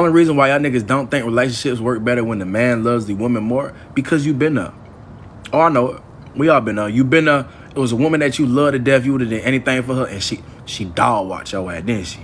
only reason why y'all niggas don't think relationships work better when the man loves the woman more, because you been there. Oh, I know it. We all been there. You been there. It was a woman that you loved to death. You would have done anything for her, and she dog watched your ass, didn't she?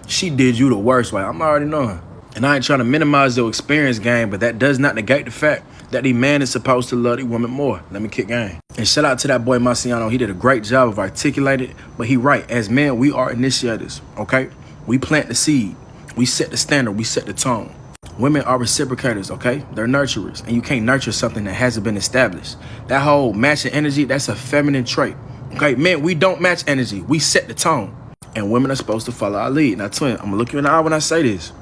She did you the worst way. I'm already knowing. And I ain't trying to minimize your experience game, but that does not negate the fact that the man is supposed to love the woman more. Let me kick game. And shout out to that boy Marciano. He did a great job of articulating it, but he right. As men, we are initiators, okay? We plant the seed. We set the standard. We set the tone. Women are reciprocators, okay? They're nurturers, and you can't nurture something that hasn't been established. That whole matching energy, that's a feminine trait, okay? Men, we don't match energy. We set the tone, and women are supposed to follow our lead. Now, twin, I'm gonna look you in the eye when I say this.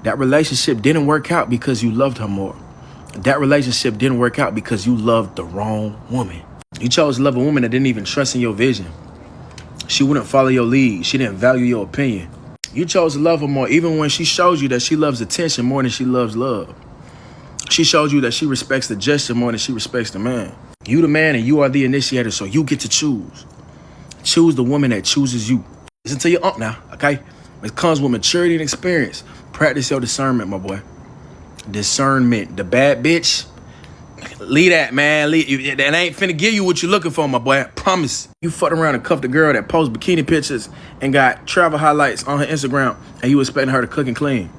That relationship didn't work out because you loved her more. That relationship didn't work out because you loved the wrong woman. You chose to love a woman that didn't even trust in your vision. She wouldn't follow your lead. She didn't value your opinion. You chose to love her more even when she shows you that she loves attention more than she loves love. She shows you that she respects the gesture more than she respects the man. You the man and you are the initiator, so you get to choose. Choose the woman that chooses you. Listen to your now, okay? It comes with maturity and experience. Practice your discernment, my boy. Discernment. The bad bitch, leave that, man. That ain't finna give you what you're looking for, my boy. I promise. You fucked around and cuffed a girl that posts bikini pictures and got travel highlights on her Instagram, and you expecting her to cook and clean.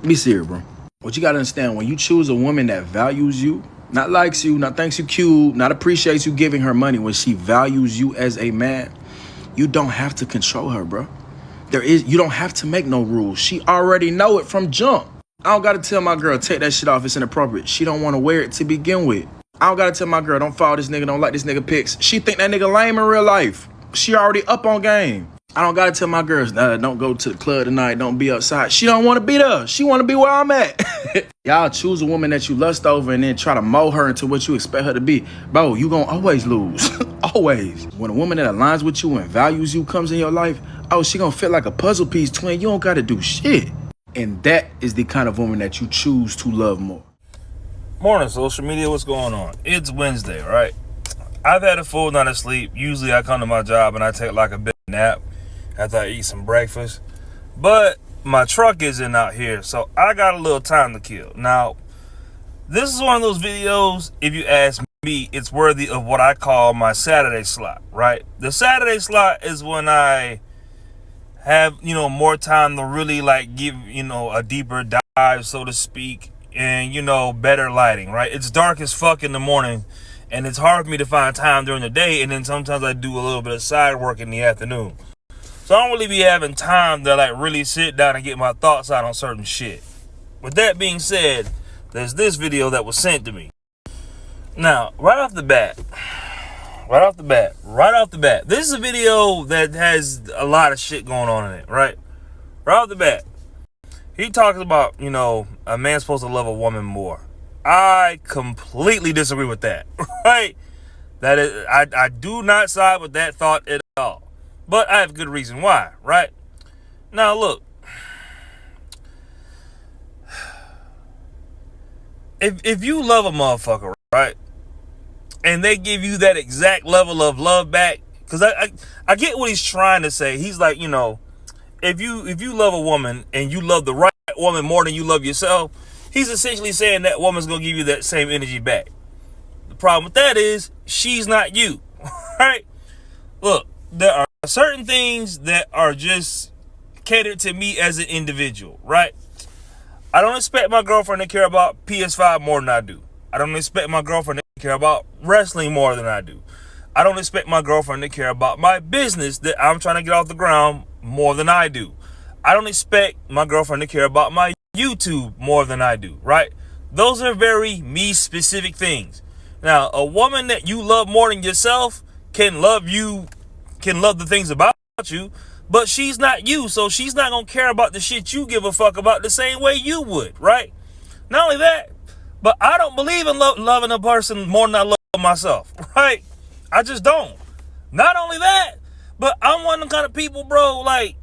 Be serious, bro. What you gotta understand, when you choose a woman that values you, not likes you, not thinks you cute, not appreciates you giving her money, when she values you as a man, you don't have to control her, bro. You don't have to make no rules. She already know it from jump. I don't gotta tell my girl, take that shit off, it's inappropriate. She don't wanna wear it to begin with. I don't gotta tell my girl, don't follow this nigga, don't like this nigga pics. She think that nigga lame in real life. She already up on game. I don't gotta tell my girls, don't go to the club tonight, don't be outside. She don't wanna be there. She wanna be where I'm at. Y'all choose a woman that you lust over and then try to mold her into what you expect her to be. Bro, you gonna always lose. Always. When a woman that aligns with you and values you comes in your life, oh, she gonna fit like a puzzle piece, twin. You don't gotta do shit. And that is the kind of woman that you choose to love more. Morning, social media. What's going on? It's Wednesday, right? I've had a full night of sleep. Usually I come to my job and I take like a big nap after I eat some breakfast. But my truck isn't out here, so I got a little time to kill. Now, this is one of those videos, if you ask me, it's worthy of what I call my Saturday slot, right? The Saturday slot is when I have, more time to really like give, a deeper dive, so to speak, and, better lighting, right? It's dark as fuck in the morning, and it's hard for me to find time during the day, and then sometimes I do a little bit of side work in the afternoon. So I don't really be having time to like really sit down and get my thoughts out on certain shit. With that being said, there's this video that was sent to me. Now, right off the bat, this is a video that has a lot of shit going on in it, right? Right off the bat, he talks about, a man's supposed to love a woman more. I completely disagree with that, right? That is, I do not side with that thought at all. But I have good reason why, right? Now, look. If you love a motherfucker, right? And they give you that exact level of love back, because I get what he's trying to say. He's like, if you love a woman and you love the right woman more than you love yourself, he's essentially saying that woman's going to give you that same energy back. The problem with that is she's not you, right? Look, there are certain things that are just catered to me as an individual, right? I don't expect my girlfriend to care about PS5 more than I do. I don't expect my girlfriend to care about wrestling more than I do. I don't expect my girlfriend to care about my business that I'm trying to get off the ground more than I do. I don't expect my girlfriend to care about my YouTube more than I do, right? Those are very me-specific things. Now, a woman that you love more than yourself can love the things about you, but she's not you, so she's not gonna care about the shit you give a fuck about the same way you would, right? Not only that, but I don't believe in loving a person more than I love myself, right? I just don't. Not only that, but I'm one of the kind of people, bro, like,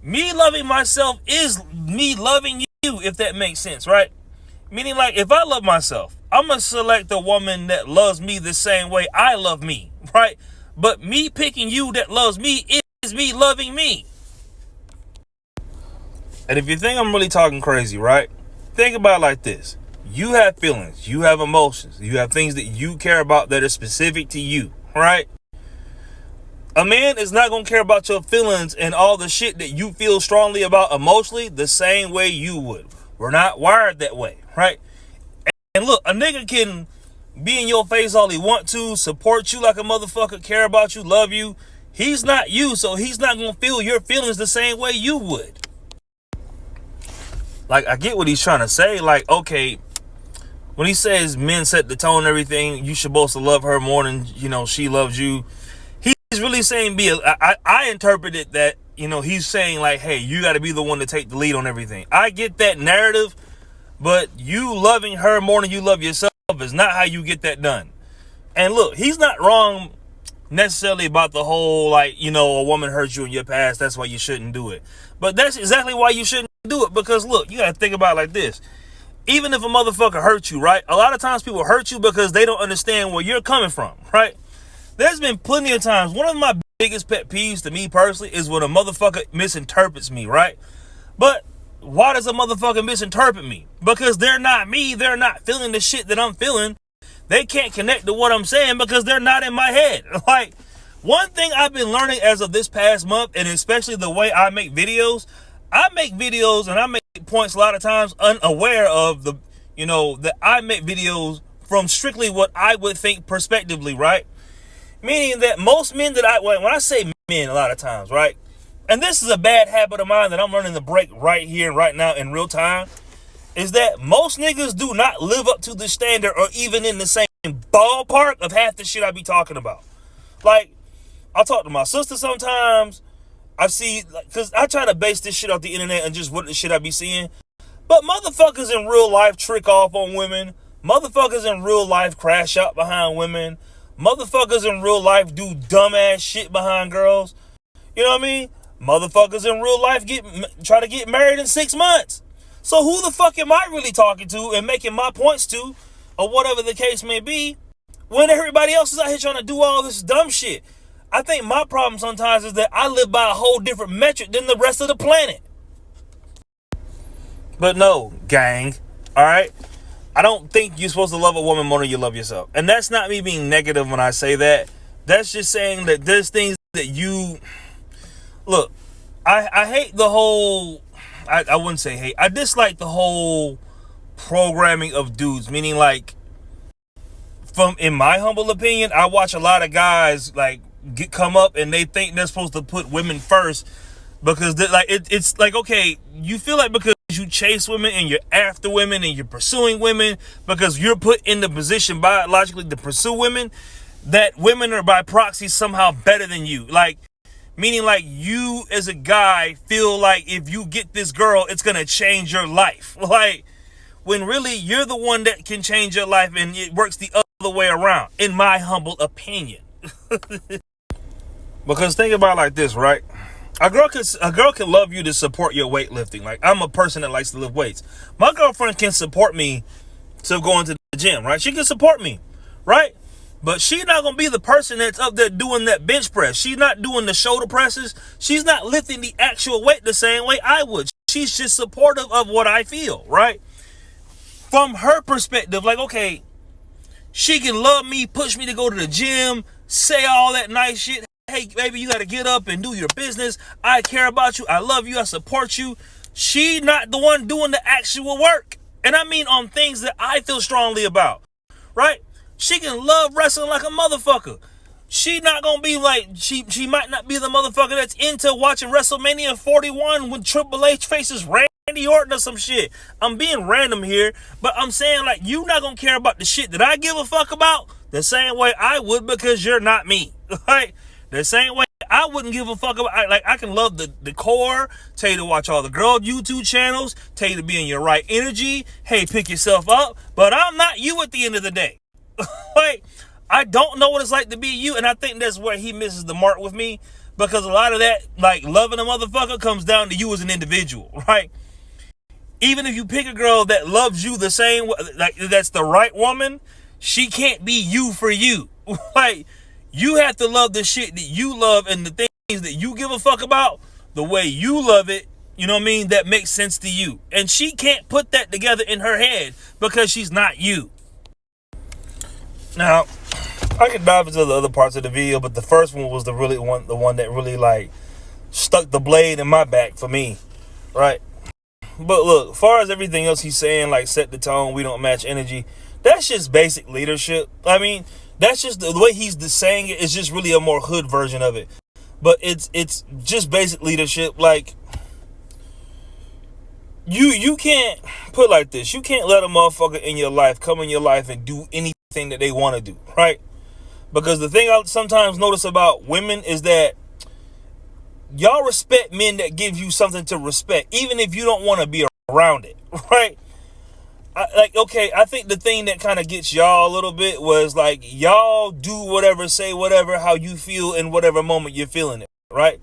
me loving myself is me loving you, if that makes sense, right? Meaning, like, if I love myself, I'm gonna select a woman that loves me the same way I love me, right? But me picking you that loves me is me loving me. And if you think I'm really talking crazy, right? Think about it like this. You have feelings, you have emotions, you have things that you care about that are specific to you, right? A man is not going to care about your feelings and all the shit that you feel strongly about emotionally the same way you would. We're not wired that way, right? And look, a nigga can be in your face all he want to, support you like a motherfucker, care about you, love you. He's not you, so he's not going to feel your feelings the same way you would. Like, I get what he's trying to say. Like, okay, when he says men set the tone and everything, you supposed to love her more than, she loves you. He's really saying I interpreted that, he's saying like, hey, you got to be the one to take the lead on everything. I get that narrative, but you loving her more than you love yourself is not how you get that done. And look, he's not wrong necessarily about the whole, like, a woman hurt you in your past, that's why you shouldn't do it. But that's exactly why you shouldn't do it, because look, you got to think about it like this. Even if a motherfucker hurts you, right? A lot of times people hurt you because they don't understand where you're coming from, right? There's been plenty of times, one of my biggest pet peeves to me personally is when a motherfucker misinterprets me, right? But why does a motherfucker misinterpret me? Because they're not me. They're not feeling the shit that I'm feeling. They can't connect to what I'm saying because they're not in my head. Like, one thing I've been learning as of this past month, and especially the way I make videos and I make points a lot of times unaware of that I make videos from strictly what I would think prospectively, right? Meaning that most men when I say men a lot of times, right? And this is a bad habit of mine that I'm learning to break right here and right now in real time, is that most niggas do not live up to the standard or even in the same ballpark of half the shit I be talking about. Like, I talk to my sister sometimes. I see, because I try to base this shit off the internet and just what the shit I be seeing. But motherfuckers in real life trick off on women. Motherfuckers in real life crash out behind women. Motherfuckers in real life do dumbass shit behind girls. You know what I mean? Motherfuckers in real life try to get married in 6 months. So who the fuck am I really talking to and making my points to, or whatever the case may be, when everybody else is out here trying to do all this dumb shit? I think my problem sometimes is that I live by a whole different metric than the rest of the planet. But no, gang, all right? I don't think you're supposed to love a woman more than you love yourself. And that's not me being negative when I say that. That's just saying that there's things that you... Look, I hate the whole... I wouldn't say hate. I dislike the whole programming of dudes. Meaning, like, in my humble opinion, I watch a lot of guys, like, come up and they think they're supposed to put women first. Because, it's like, okay, you feel like because you chase women and you're after women and you're pursuing women because you're put in the position biologically to pursue women, that women are by proxy somehow better than you. Like, meaning like you as a guy feel like if you get this girl, it's going to change your life. Like, when really you're the one that can change your life, and it works the other way around, in my humble opinion. Because think about it like this, right? A girl can love you to support your weightlifting. Like, I'm a person that likes to lift weights. My girlfriend can support me to go into the gym, right? She can support me, right? But she's not going to be the person that's up there doing that bench press. She's not doing the shoulder presses. She's not lifting the actual weight the same way I would. She's just supportive of what I feel, right? From her perspective, like, okay, she can love me, push me to go to the gym, say all that nice shit. Hey, baby, you got to get up and do your business. I care about you. I love you. I support you. She not the one doing the actual work. And I mean on things that I feel strongly about, right? She can love wrestling like a motherfucker. She not going to be like, she might not be the motherfucker that's into watching WrestleMania 41 when Triple H faces Randy Orton or some shit. I'm being random here, but I'm saying, like, you not going to care about the shit that I give a fuck about the same way I would, because you're not me, right? The same way I wouldn't give a fuck about, I can love the core, tell you to watch all the girl YouTube channels, tell you to be in your right energy, hey, pick yourself up, but I'm not you at the end of the day. Like, I don't know what it's like to be you, and I think that's where he misses the mark with me, because a lot of that, like, loving a motherfucker comes down to you as an individual, right? Even if you pick a girl that loves you the same way, like, that's the right woman, she can't be you for you. Like, you have to love the shit that you love and the things that you give a fuck about the way you love it, You know what I mean? That makes sense to you. And she can't put that together in her head because she's not you. Now, I could dive into the other parts of the video, but the first one was the one that really like stuck the blade in my back for me, right? But look, as far as everything else he's saying, like set the tone, we don't match energy, that's just basic leadership. I mean, that's just the way he's saying it is just really a more hood version of it. But it's just basic leadership. Like, you can't put it like this. You can't let a motherfucker in your life come in your life and do anything that they want to do, right? Because the thing I sometimes notice about women is that y'all respect men that give you something to respect, even if you don't want to be around it, right? I think the thing that kind of gets y'all a little bit was like, y'all do whatever, say whatever, how you feel in whatever moment you're feeling it, right?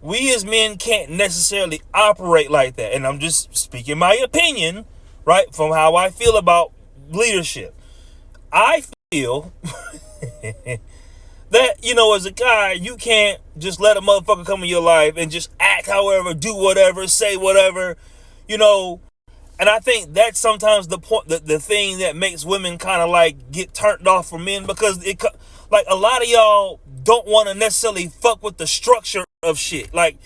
We as men can't necessarily operate like that. And I'm just speaking my opinion, right, from how I feel about leadership. I feel that, as a guy, you can't just let a motherfucker come in your life and just act however, do whatever, say whatever, And I think that's sometimes the point, the thing that makes women kind of like get turned off from men, because like a lot of y'all don't want to necessarily fuck with the structure of shit. Like,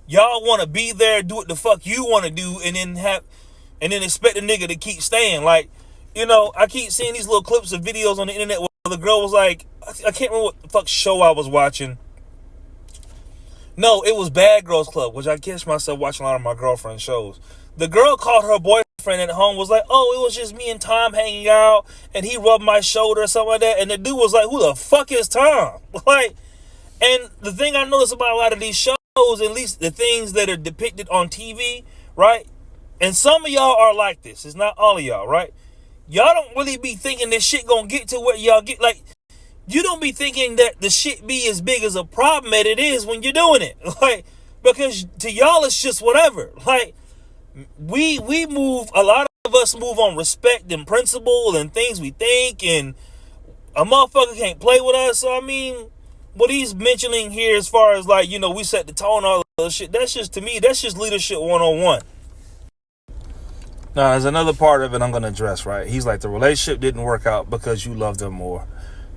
y'all want to be there, do what the fuck you want to do, and then expect a nigga to keep staying. Like, I keep seeing these little clips of videos on the internet where the girl was like, I can't remember what the fuck show I was watching. No, it was Bad Girls Club, which I catch myself watching a lot of my girlfriend's shows. The girl called her boyfriend at home, was like, oh, it was just me and Tom hanging out, and he rubbed my shoulder or something like that. And the dude was like, who the fuck is Tom? Like, and the thing I notice about a lot of these shows, at least the things that are depicted on TV, right? And some of y'all are like this. It's not all of y'all, right? Y'all don't really be thinking this shit gonna get to where y'all get. Like, you don't be thinking that the shit be as big as a problem that it is when you're doing it. Like, because to y'all it's just whatever. Like, we move, a lot of us move on respect and principle and things we think, and a motherfucker can't play with us. So I mean, what he's mentioning here as far as like, we set the tone, all that shit, that's just, to me, that's just leadership 101. Now, there's another part of it I'm going to address, right? He's like, the relationship didn't work out because you loved her more.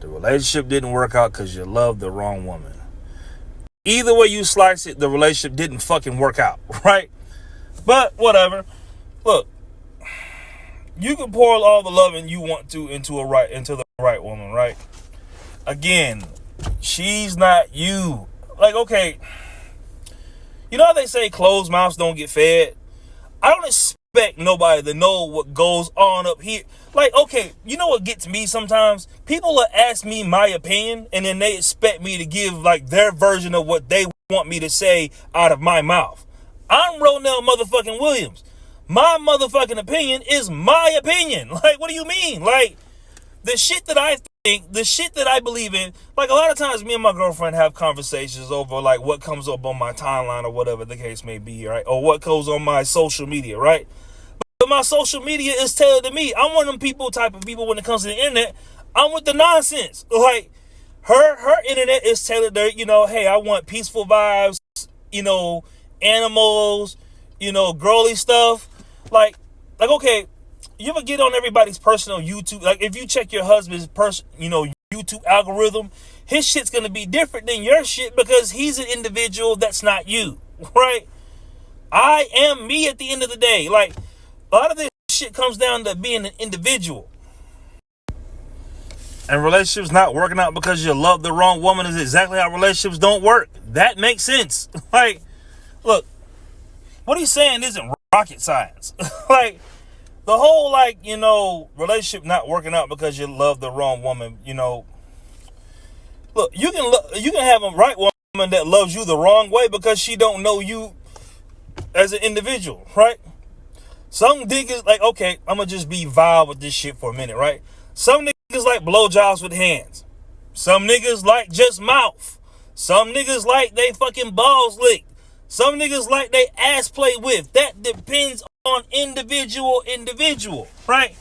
The relationship didn't work out because you loved the wrong woman. Either way you slice it, the relationship didn't fucking work out, right? But whatever. Look, you can pour all the loving you want to into the right woman, right? Again, she's not you. Like, okay, you know how they say closed mouths don't get fed? I don't expect nobody to know what goes on up here. Like, okay, you know what gets me sometimes? People will ask me my opinion, and then they expect me to give like their version of what they want me to say out of my mouth. I'm Ronell motherfucking Williams. My motherfucking opinion is my opinion. Like, what do you mean? Like, the shit that I think, the shit that I believe in, like a lot of times me and my girlfriend have conversations over like what comes up on my timeline or whatever the case may be, right? Or what goes on my social media, right? But my social media is tailored to me. I'm one of them type of people when it comes to the internet. I'm with the nonsense. Like, her internet is tailored to, hey, I want peaceful vibes, animals, girly stuff. Like, okay, you ever get on everybody's personal YouTube? Like, if you check your husband's YouTube algorithm, his shit's gonna be different than your shit because he's an individual that's not you, right? I am me at the end of the day. Like, a lot of this shit comes down to being an individual. And relationships not working out because you love the wrong woman is exactly how relationships don't work. That makes sense. Like, look, what he's saying isn't rocket science. Like, the whole, like, relationship not working out because you love the wrong woman, Look, you can have a right woman that loves you the wrong way because she don't know you as an individual, right? Some niggas, like, okay, I'm gonna just be vile with this shit for a minute, right? Some niggas like blowjobs with hands. Some niggas like just mouth. Some niggas like they fucking balls licked. Some niggas like they ass play with. That depends on individual, right?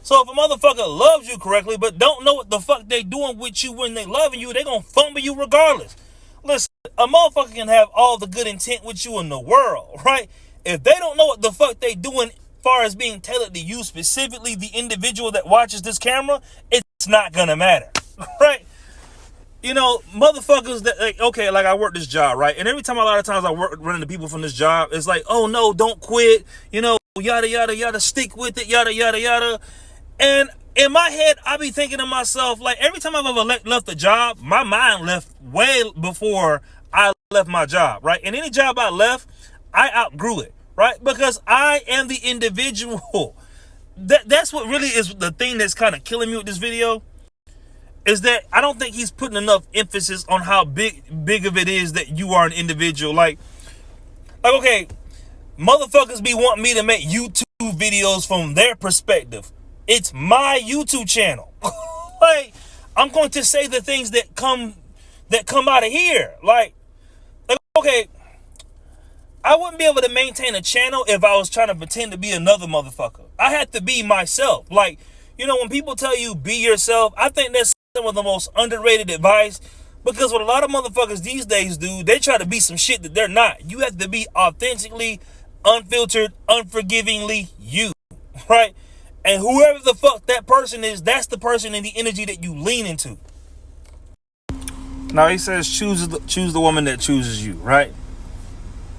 So if a motherfucker loves you correctly but don't know what the fuck they doing with you when they loving you, they gonna fumble you regardless. Listen. a motherfucker can have all the good intent with you in the world, right? If they don't know what the fuck they doing as far as being tailored to you, specifically the individual that watches this camera, it's not gonna matter, right? You know, motherfuckers that, like, okay, like I work this job, right? And every time, a lot of times I work running to people from this job, it's like, oh no, don't quit, you know, yada, yada, yada, stick with it, yada, yada, yada. And in my head, I be thinking to myself, like, every time I've ever left a job, my mind left way before I left my job, right? And any job I left, I outgrew it, right? Because I am the individual. That's what really is the thing that's kind of killing me with this video, is that I don't think he's putting enough emphasis on how big of it is that you are an individual. Like, okay, motherfuckers be wanting me to make YouTube videos from their perspective. It's my YouTube channel. Like, I'm going to say the things that come out of here. Like, okay, I wouldn't be able to maintain a channel if I was trying to pretend to be another motherfucker. I had to be myself. Like, you know, when people tell you be yourself, I think that's some of the most underrated advice, because what a lot of motherfuckers these days do, they try to be some shit that they're not. You have to be authentically, unfiltered, unforgivingly you, right? And whoever the fuck that person is, that's the person and the energy that you lean into. Now he says choose the woman that chooses you, right?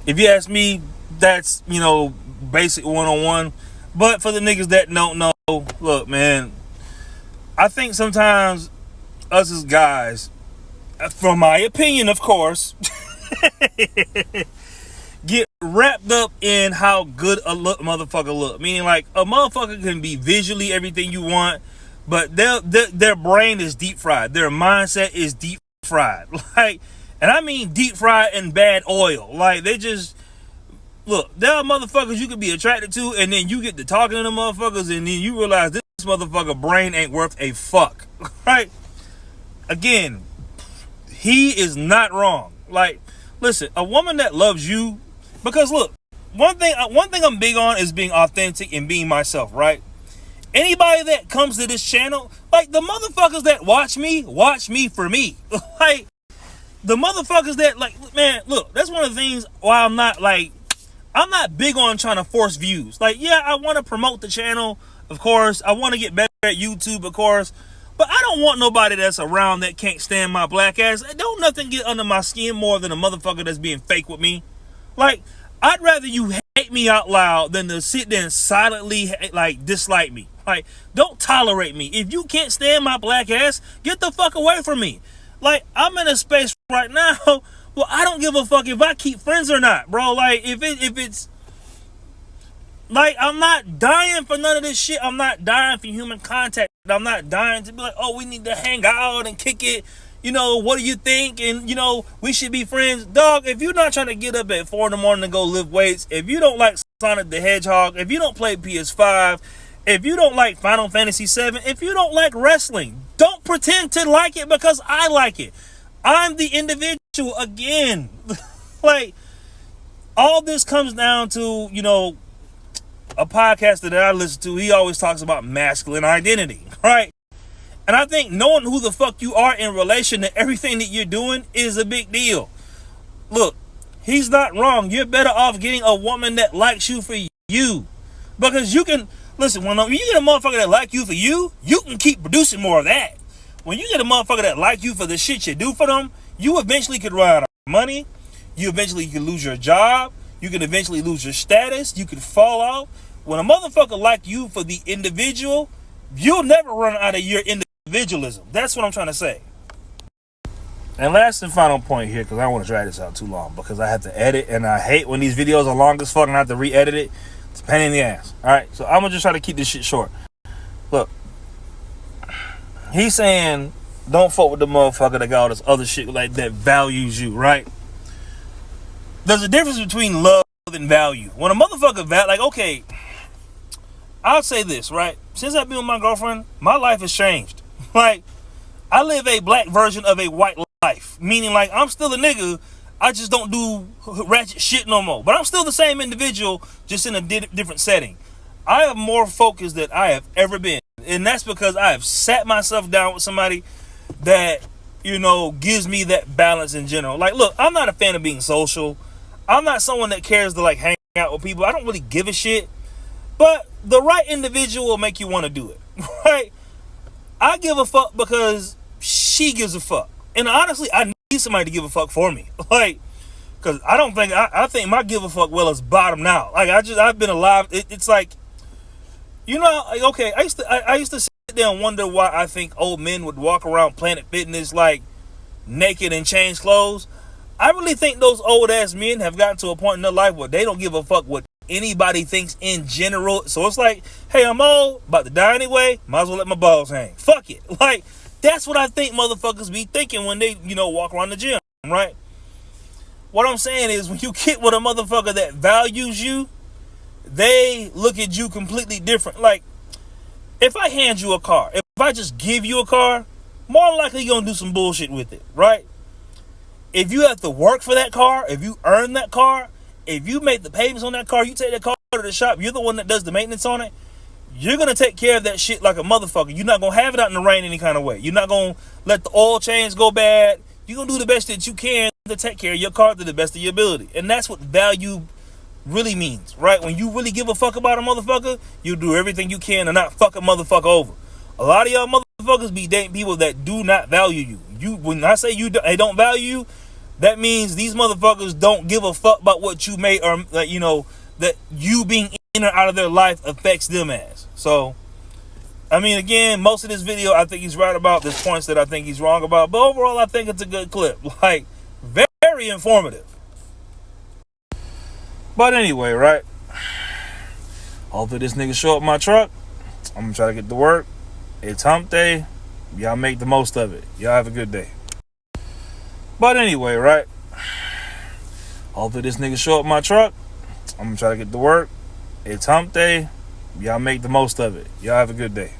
If you ask me, that's, you know, basic 101. But for the niggas that don't know, look, man, I think sometimes us as guys, from my opinion, of course, get wrapped up in how good a motherfucker look. Meaning, like, a motherfucker can be visually everything you want, but their brain is deep fried. Their mindset is deep fried. Like, and I mean deep fried in bad oil. Like, they just, look, there are motherfuckers you could be attracted to, and then you get to talking to them motherfuckers, and then you realize this motherfucker brain ain't worth a fuck, right? Again, he is not wrong. Like, listen, a woman that loves you, because look, one thing I'm big on is being authentic and being myself, right? Anybody that comes to this channel, like, the motherfuckers that watch me for me. Like, the motherfuckers that, like, man, look, that's one of the things why I'm not big on trying to force views. Like, yeah, I want to promote the channel, of course. I want to get better at YouTube, of course. But I don't want nobody that's around that can't stand my black ass. Don't nothing get under my skin more than a motherfucker that's being fake with me. Like, I'd rather you hate me out loud than to sit there and silently, like, dislike me. Like, don't tolerate me. If you can't stand my black ass, get the fuck away from me. Like, I'm in a space right now, well, I don't give a fuck if I keep friends or not, bro. Like, if it's, like, I'm not dying for none of this shit. I'm not dying for human contact. I'm not dying to be like, oh, we need to hang out and kick it. You know, what do you think? And, you know, we should be friends. Dog, if you're not trying to get up at 4 in the morning to go lift weights, if you don't like Sonic the Hedgehog, if you don't play PS5, if you don't like Final Fantasy 7, if you don't like wrestling, don't pretend to like it because I like it. I'm the individual again. Like, all this comes down to, you know, a podcaster that I listen to, he always talks about masculine identity, right? And I think knowing who the fuck you are in relation to everything that you're doing is a big deal. Look, he's not wrong. You're better off getting a woman that likes you for you. Because you can, listen, when you get a motherfucker that like you for you, you can keep producing more of that. When you get a motherfucker that like you for the shit you do for them, you eventually could run out of money. You eventually could lose your job. You can eventually lose your status. You could fall out. When a motherfucker like you for the individual, you'll never run out of your individualism. That's what I'm trying to say. And last and final point here, because I don't want to drag this out too long, because I have to edit, and I hate when these videos are long as fuck and I have to re-edit it. It's a pain in the ass. Alright, so I'm going to just try to keep this shit short. Look, he's saying, don't fuck with the motherfucker that got all this other shit like that values you, right? There's a difference between love and value. When a motherfucker like, okay, I'll say this, right? Since I've been with my girlfriend, my life has changed. Like, I live a black version of a white life. Meaning, like, I'm still a nigga. I just don't do ratchet shit no more. But I'm still the same individual, just in a different setting. I am more focused than I have ever been. And that's because I have sat myself down with somebody that you know, gives me that balance in general. Like, look, I'm not a fan of being social. I'm not someone that cares to like hang out with people. I don't really give a shit. But the right individual will make you want to do it, right? I give a fuck because she gives a fuck. And honestly, I need somebody to give a fuck for me. Like, because I think my give a fuck well is bottom now. Like, I've been alive. It's like, you know, like, okay, I used to sit there and wonder why I think old men would walk around Planet Fitness like naked and change clothes. I really think those old ass men have gotten to a point in their life where they don't give a fuck what anybody thinks in general. So it's like, hey, I'm old, about to die anyway, might as well let my balls hang. Fuck it. Like, that's what I think motherfuckers be thinking when they, you know, walk around the gym, right? What I'm saying is, when you get with a motherfucker that values you, they look at you completely different. Like, if I hand you a car, if I just give you a car, more likely you're gonna do some bullshit with it, right? If you have to work for that car, if you earn that car, if you make the payments on that car, you take that car to the shop, you're the one that does the maintenance on it, you're going to take care of that shit like a motherfucker. You're not going to have it out in the rain any kind of way. You're not going to let the oil change go bad. You're going to do the best that you can to take care of your car to the best of your ability. And that's what value really means, right? When you really give a fuck about a motherfucker, you do everything you can to not fuck a motherfucker over. A lot of y'all motherfuckers be dating people that do not value you. When I say they don't value you, that means these motherfuckers don't give a fuck about what you may, or like, you know, that you being in or out of their life affects them as. So, I mean, again, most of this video, I think he's right about. There's points that I think he's wrong about. But overall, I think it's a good clip. Like, very informative. But anyway, right? Hopefully this nigga show up my truck. I'm gonna try to get to work. It's hump day. Y'all make the most of it. Y'all have a good day. But anyway, right? Hopefully this nigga show up my truck. I'm gonna try to get to work. It's hump day. Y'all make the most of it. Y'all have a good day.